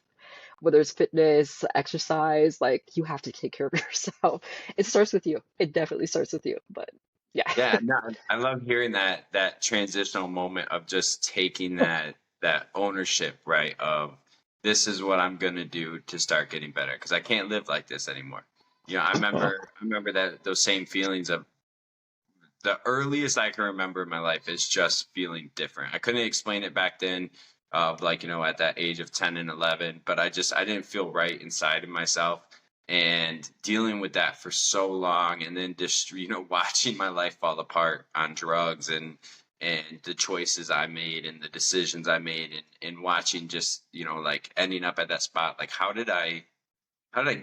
Whether it's fitness, exercise, like you have to take care of yourself. It starts with you. It definitely starts with you. But yeah.
Yeah, no, I love hearing that transitional moment of just taking that ownership, right? Of this is what I'm gonna do to start getting better because I can't live like this anymore. I remember that those same feelings of the earliest I can remember in my life is just feeling different. I couldn't explain it back then, of like, at that age of 10 and 11, but I didn't feel right inside of myself. And dealing with that for so long, and then just, watching my life fall apart on drugs and the choices I made and the decisions I made and watching just, like ending up at that spot. Like, how did I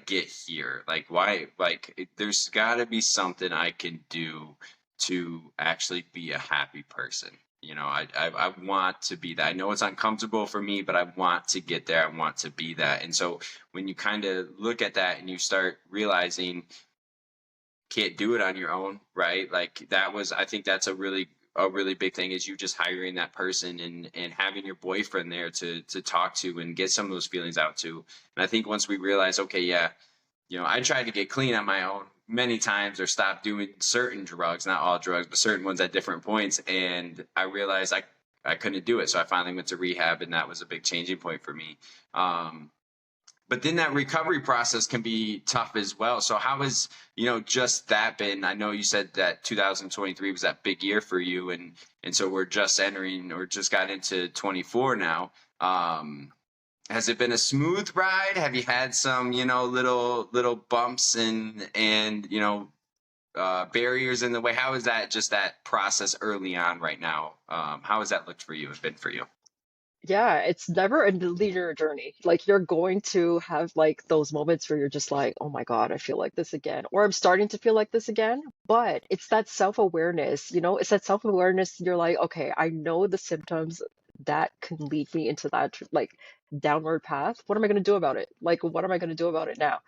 get here? Like, why? Like, there's got to be something I can do to actually be a happy person. I want to be that. I know it's uncomfortable for me, but I want to get there. I want to be that. And so when you kind of look at that and you start realizing can't do it on your own, right? Like I think that's a really big thing is you just hiring that person and having your boyfriend there to talk to and get some of those feelings out to. And I think once we realize, okay, yeah, I tried to get clean on my own many times or stop doing certain drugs, not all drugs, but certain ones at different points. And I realized I couldn't do it. So I finally went to rehab, and that was a big changing point for me. But then that recovery process can be tough as well. So how has, just that been? I know you said that 2023 was that big year for you, and so we're just entering or just got into 24 now. Has it been a smooth ride? Have you had some, little bumps and barriers in the way? How is that just that process early on right now? How has that looked for you and been for you?
Yeah, it's never a linear journey. Like you're going to have like those moments where you're just like, oh my God, I feel like this again, or I'm starting to feel like this again. But it's that self-awareness, it's that self-awareness. You're like, okay, I know the symptoms that can lead me into that like downward path. What am I going to do about it? Like, what am I going to do about it now?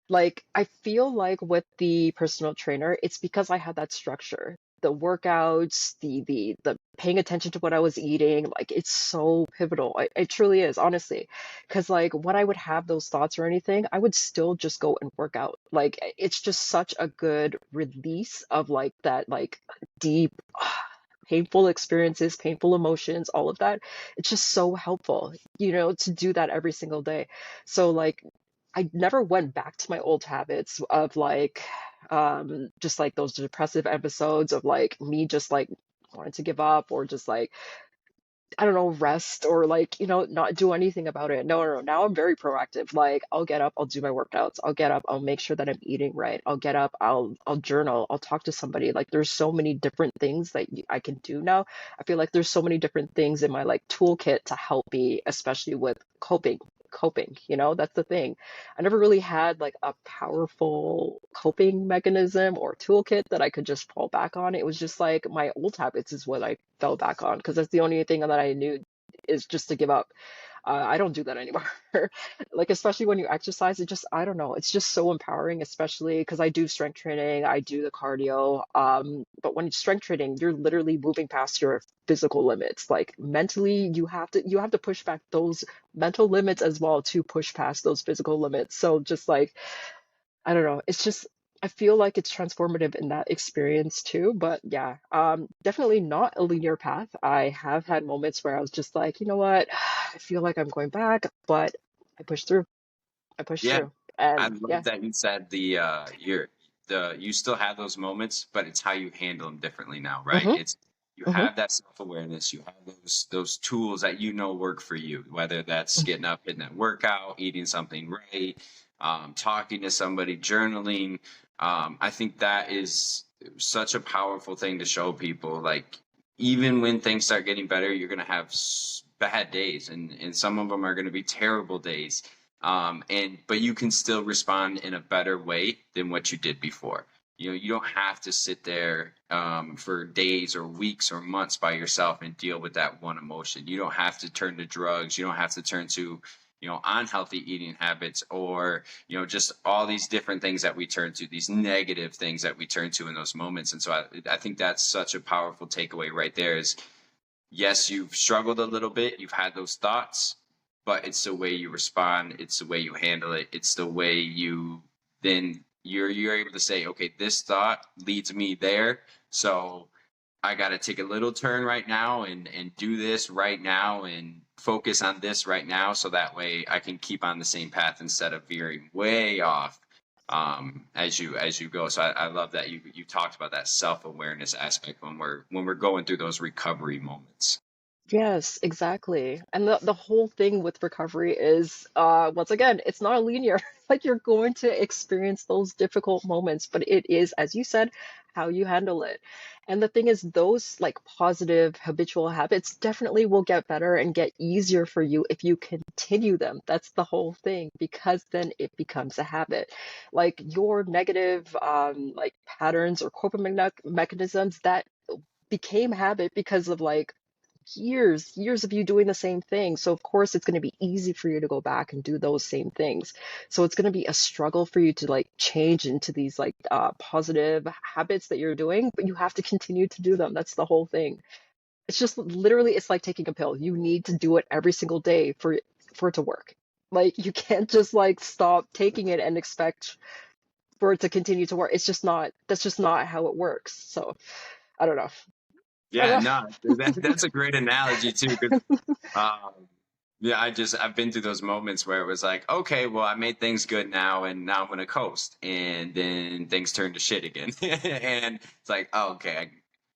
Like, I feel like with the personal trainer, it's because I had that structure. The workouts, the paying attention to what I was eating, like it's so pivotal. It truly is, honestly. Because like when I would have those thoughts or anything, I would still just go and work out. Like it's just such a good release of like that like deep painful experiences, painful emotions, all of that. It's just so helpful, to do that every single day. So like I never went back to my old habits of like just like those depressive episodes of like me just like wanting to give up or just like I don't know, rest or like, not do anything about it. No, no, no. Now I'm very proactive. Like I'll get up, I'll do my workouts. I'll get up, I'll make sure that I'm eating right. I'll get up, I'll journal, I'll talk to somebody. Like there's so many different things that I can do now. I feel like there's so many different things in my like toolkit to help me, especially with coping, that's the thing. I never really had like a powerful coping mechanism or toolkit that I could just fall back on. It was just like my old habits is what I fell back on because that's the only thing that I knew is just to give up. I don't do that anymore. Like, especially when you exercise, I don't know, it's just so empowering, especially because I do strength training, I do the cardio. But when it's strength training, you're literally moving past your physical limits. Like mentally, you have to push back those mental limits as well to push past those physical limits. So just like I don't know. It's just I feel like it's transformative in that experience too. But yeah, definitely not a linear path. I have had moments where I was just like, you know what, I feel like I'm going back, but I pushed through. I pushed
Yeah,
through,
I
and yeah.
love that you said you still have those moments, but it's how you handle them differently now, right?
Mhm.
It's you
Mhm.
have that self-awareness, you have those tools that work for you, whether that's getting up, hitting that workout, eating something right, talking to somebody, journaling. I think that is such a powerful thing to show people. Like even when things start getting better, you're gonna have bad days, and some of them are gonna be terrible days, and but you can still respond in a better way than what you did before. You don't have to sit there for days or weeks or months by yourself and deal with that one emotion. You don't have to turn to drugs. You don't have to turn to unhealthy eating habits, or just all these different things that we turn to, these negative things that we turn to in those moments. And so I think that's such a powerful takeaway right there. Is yes, you've struggled a little bit, you've had those thoughts, but it's the way you respond, it's the way you handle it, it's the way you're able to say, okay, this thought leads me there, so I got to take a little turn right now and do this right now and focus on this right now, so that way I can keep on the same path instead of veering way off as you go. So I love that you talked about that self-awareness aspect when we're going through those recovery moments.
Yes, exactly. And the whole thing with recovery is once again, it's not linear. Like you're going to experience those difficult moments, but it is, as you said, how you handle it. And the thing is, those like positive habitual habits definitely will get better and get easier for you if you continue them. That's the whole thing, because then it becomes a habit. Like your negative like patterns or coping mechanisms that became habit because of like years of you doing the same thing. So of course it's going to be easy for you to go back and do those same things. So it's going to be a struggle for you to like change into these like positive habits that you're doing, but you have to continue to do them. That's the whole thing. It's just literally it's like taking a pill. You need to do it every single day for it to work. Like you can't just like stop taking it and expect for it to continue to work. It's just not that's just not how it works. So I don't know. I
Yeah,
don't
no, that's a great analogy too, because yeah, I've been through those moments where it was like, okay, well, I made things good now, and now I'm gonna coast, and then things turn to shit again, and it's like, oh, okay,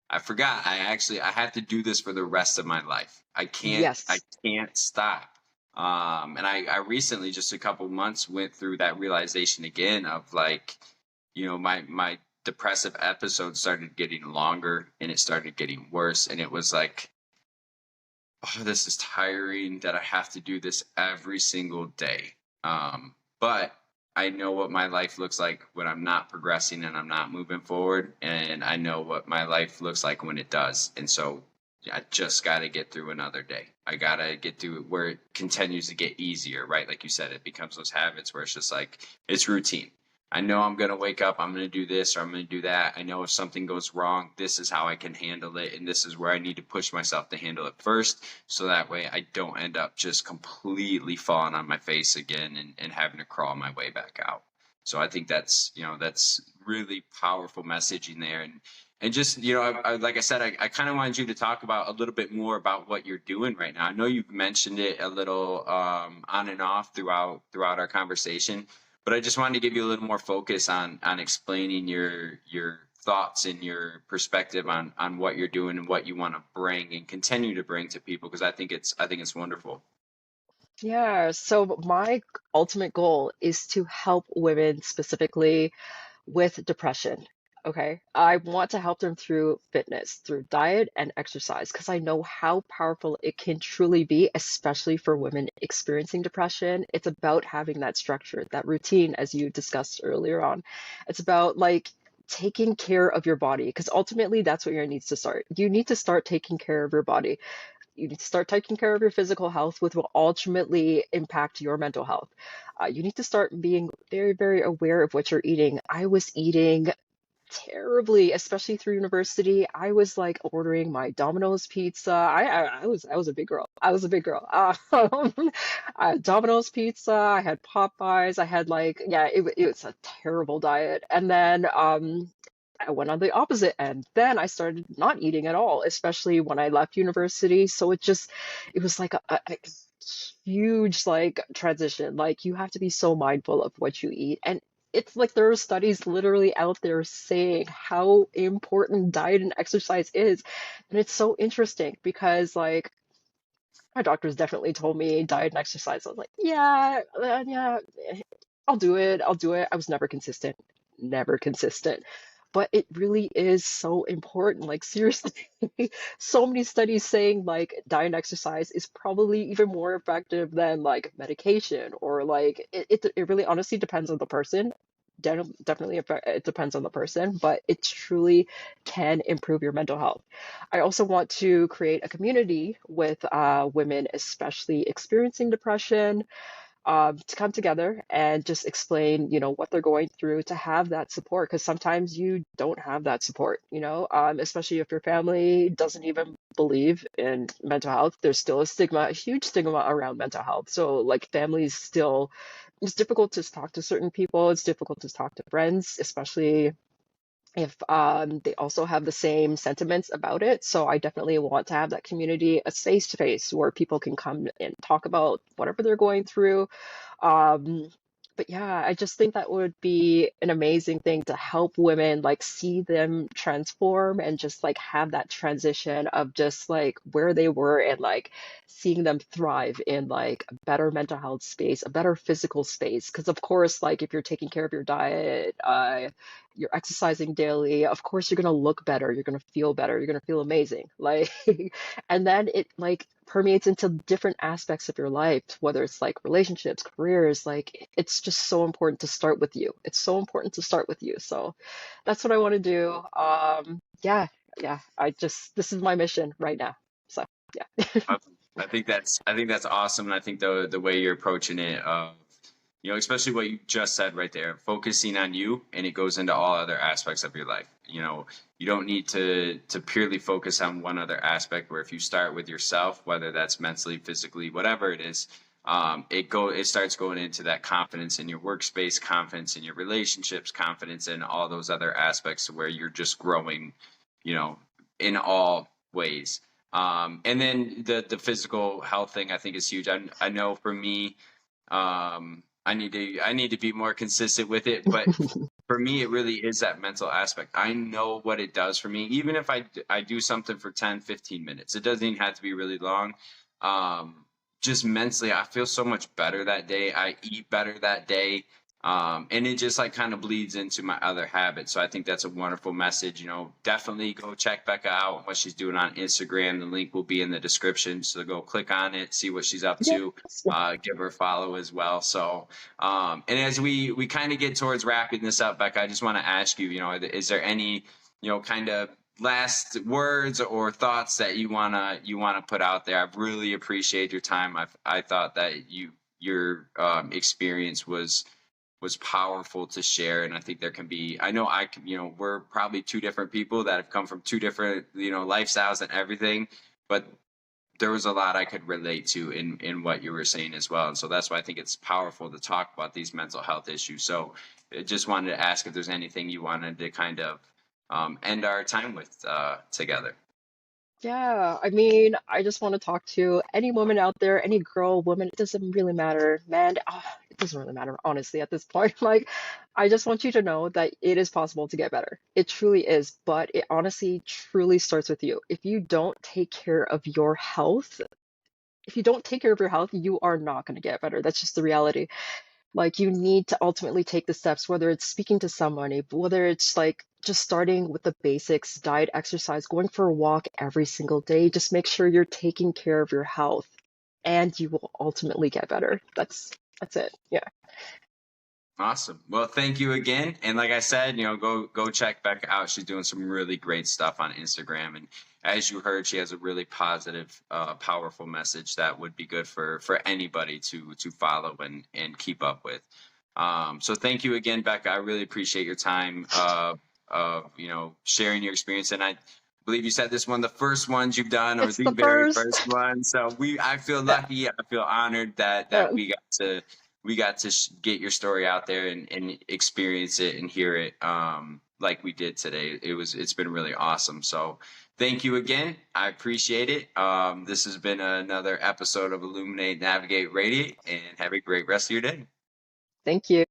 I forgot. I have to do this for the rest of my life. I
Yes.
can't stop. And I recently, just a couple months, went through that realization again of like, my depressive episodes started getting longer and it started getting worse, and it was like, oh, this is tiring that I have to do this every single day. But I know what my life looks like when I'm not progressing and I'm not moving forward. And I know what my life looks like when it does. And so I just got to get through another day. I got to get through it where it continues to get easier, right? Like you said, it becomes those habits where it's just like, it's routine. I know I'm going to wake up, I'm going to do this or I'm going to do that. I know if something goes wrong, this is how I can handle it. And this is where I need to push myself to handle it first. So that way I don't end up just completely falling on my face again and having to crawl my way back out. So I think that's, that's really powerful messaging there. And just, like I said, I kind of wanted you to talk about a little bit more about what you're doing right now. I know you've mentioned it a little on and off throughout our conversation, but I just wanted to give you a little more focus on explaining your thoughts and your perspective on what you're doing and what you want to bring and continue to bring to people, because I think it's wonderful.
Yeah, so my ultimate goal is to help women specifically with depression. Okay. I want to help them through fitness, through diet and exercise, because I know how powerful it can truly be, especially for women experiencing depression. It's about having that structure, that routine, as you discussed earlier on. It's about like taking care of your body, because ultimately that's where you need to start. You need to start taking care of your body. You need to start taking care of your physical health, which will ultimately impact your mental health. You need to start being very, very aware of what you're eating. I was eating terribly, especially through university. I was like ordering my Domino's pizza. I was a big girl. I was a big girl. I had Domino's pizza. I had Popeyes. I had like yeah, it was a terrible diet. And then I went on the opposite end. Then I started not eating at all, especially when I left university. So it was like a huge like transition. Like you have to be so mindful of what you eat. And it's like there are studies literally out there saying how important diet and exercise is. And it's so interesting because like my doctors definitely told me diet and exercise. I was like, yeah, yeah, I'll do it. I'll do it. I was never consistent, never consistent. But it really is so important. Like, seriously, so many studies saying like diet and exercise is probably even more effective than like medication or like it really honestly depends on the person. Definitely, it depends on the person, but it truly can improve your mental health. I also want to create a community with women, especially experiencing depression, to come together and just explain, what they're going through to have that support. Because sometimes you don't have that support, especially if your family doesn't even believe in mental health. There's still a stigma, a huge stigma around mental health. So, like, families still, it's difficult to talk to certain people. It's difficult to talk to friends, especially if they also have the same sentiments about it. So I definitely want to have that community, a safe space where people can come and talk about whatever they're going through, um, but yeah, I just think that would be an amazing thing to help women like see them transform and just like have that transition of just like where they were and like seeing them thrive in like a better mental health space, a better physical space. Because of course, like if you're taking care of your diet, you're exercising daily, of course you're gonna look better, you're gonna feel better, you're gonna feel amazing. Like and then it like permeates into different aspects of your life, whether it's like relationships, careers, like it's just so important to start with you. It's so important to start with you. So that's what I want to do. Yeah, yeah. This is my mission right now. So yeah.
I think that's awesome, and I think the way you're approaching it, especially what you just said right there, focusing on you, and it goes into all other aspects of your life. You don't need to purely focus on one other aspect. Where if you start with yourself, whether that's mentally, physically, whatever it is, it starts going into that confidence in your workspace, confidence in your relationships, confidence in all those other aspects where you're just growing, you know, in all ways. And then the physical health thing I think is huge. I know for me, I need to be more consistent with it, but for me it really is that mental aspect. I know what it does for me, even if I do something for 10-15 minutes. It doesn't even have to be really long. um just mentally I feel so much better that day. I eat better that day. And it just like kind of bleeds into my other habits. So I think that's a wonderful message. Definitely go check Becca out and what she's doing on Instagram. The link will be in the description, so go click on it, see what she's up to.
Yes.
Give her a follow as well. So and as we kind of get towards wrapping this up, Becca, I just want to ask you, is there any kind of last words or thoughts that you wanna put out there? I really appreciate your time. I thought that your experience was was powerful to share. And I think there can be, I know I can, we're probably two different people that have come from two different, lifestyles and everything, but there was a lot I could relate to in what you were saying as well. And so that's why I think it's powerful to talk about these mental health issues. So I just wanted to ask if there's anything you wanted to kind of end our time with together.
Yeah, I mean, I just want to talk to any woman out there, any girl, woman, it doesn't really matter, man, it doesn't really matter, honestly, at this point. Like, I just want you to know that it is possible to get better. It truly is, but it honestly truly starts with you. If you don't take care of your health, if you don't take care of your health, you are not going to get better. That's just the reality. Like you need to ultimately take the steps, whether it's speaking to somebody, whether it's like just starting with the basics, diet, exercise, going for a walk every single day. Just make sure you're taking care of your health and you will ultimately get better. That's it. Yeah.
Awesome. Well, thank you again. And like I said, go check Becca out. She's doing some really great stuff on Instagram. And as you heard, she has a really positive, powerful message that would be good for anybody to follow and keep up with. So thank you again, Becca. I really appreciate your time sharing your experience. And I believe you said this one of the first ones you've done, or
It's
the
the
very
first.
first one. So I feel
Yeah.
lucky. I feel honored that
Yeah.
we got to get your story out there and experience it and hear it like we did today. It's been really awesome. So thank you again. I appreciate it. This has been another episode of Illuminate, Navigate, Radiate, and have a great rest of your day.
Thank you.